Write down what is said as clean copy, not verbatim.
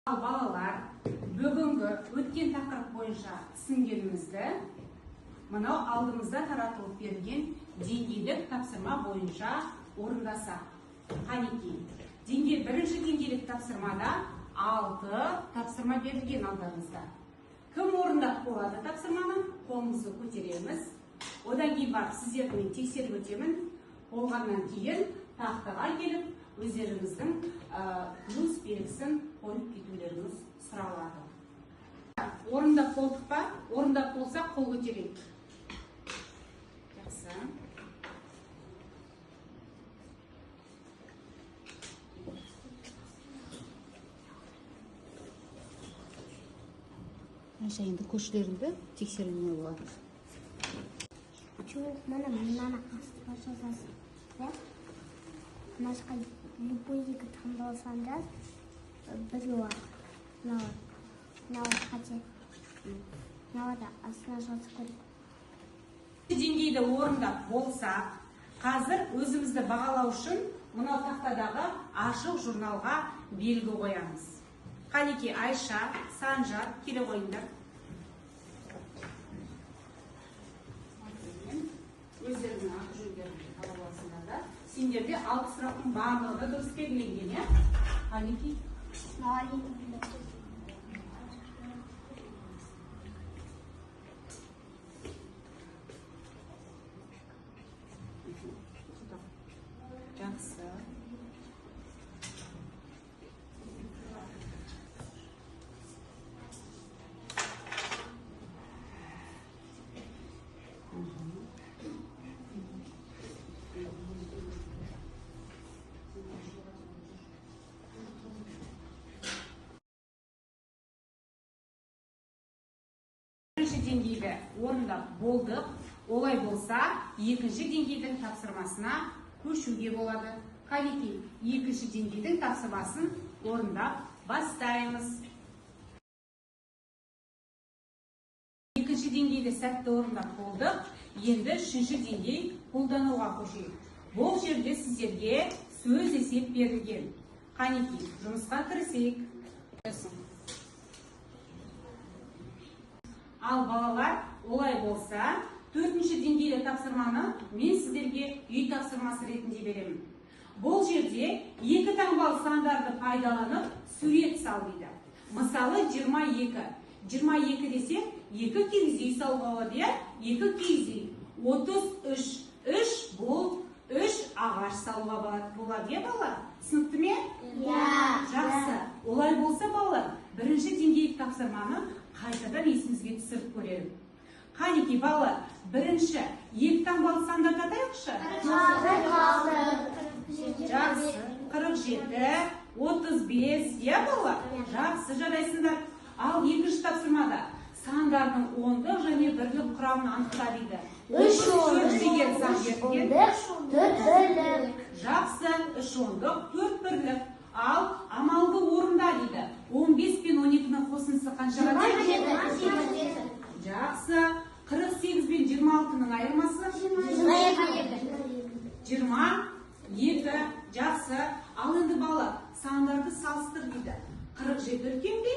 Балалар, бүгінгі өткен тақырып бойынша түсінгенімізді мынау алдымызда таратылып берілген деңгейлік тапсырма бойынша орындасақ. Қанекей, бірінші деңгейлік тапсырмада 6 тапсырма берілген алдарыңызда. Кім орындап болады тапсырманы? Қолыңызды көтереміз. Одан кейін барып сіздермен тексеріп өтемін. Болғаннан кейін тақтаға келіп, өздеріңіздің плюс белгісін қойып кетулеріңіз сұралады. Орындап болдық па? Орындап болсақ қол көтерейік. Жақсы. Енді көшілеріңді тексеруіне болады. Mana mынаны астыға жазасың, да? Мынашқа любой екі таңдалсан жаз, бірі уақыт. Мынау қате. Мынау да астына жазып көріп. Деңгейді орындап болсақ, қазір өзімізді бағалау үшін мынау тақтадағы ашық журналға белгі қоямыз. Қанекей, Айша, Санжар, келе қойыңдар. Өздерінің аты жөндерін алып алсыңдар да. Сендерде 6 сұрақтың барлығы да дұрыс белгіленген, иә? Қанекей? Жақсы. Бірінші деңгейді орындап болдық. Олай болса, екінші деңгейдің тапсырмасына көшуге болады. Қанекей, екінші деңгейдің тапсырмасын орындап бастаймыз. Екінші деңгейді сәтті орындап болдық. Енді үшінші деңгей қолдануға көшейік. Бұл жерде сіздерге сөз есеп берілген. Қанекей, жұмысқа кірісейік. Ал балалар, олай болса, төртінші деңгейлі тапсырманы мен сіздерге үй тапсырмасы ретінде беремін. Бұл жерде екі таңбалы сандарды пайдаланып сурет сал дейді. Мысалы 22. 22 десе, 2 киіз үй салуға болады, 2 киіз үй. 33. 3 бұл 3 ағаш салуға болады, балалар? Түсінікті ме? Жақсы. Олай болса, балалар, бірінші деңгейлік тапсырманы қайтадан есімізге түсіріп көреlim. Қанекей, балалар, бірінші екі таңбалы сандарды атайықшы? 47, 35, балалар? Жақсы, жарайсыңдар. Ал екінші тапсырмада сандардың ондық және бірлік құрамын анықта дейді. 3 деген сан берілген. 4 бірлік. Жақсы, 3 ондық, 4 бірлік. Ал амалды орында дейді. 15 пен 12-ның қосындысы қаншаға тең? Жақсы. 48 пен 26-ның айырмасы? 22. Жақсы. Ал енді бала, сандарды салыстыр дейді. 47 үлкен бе,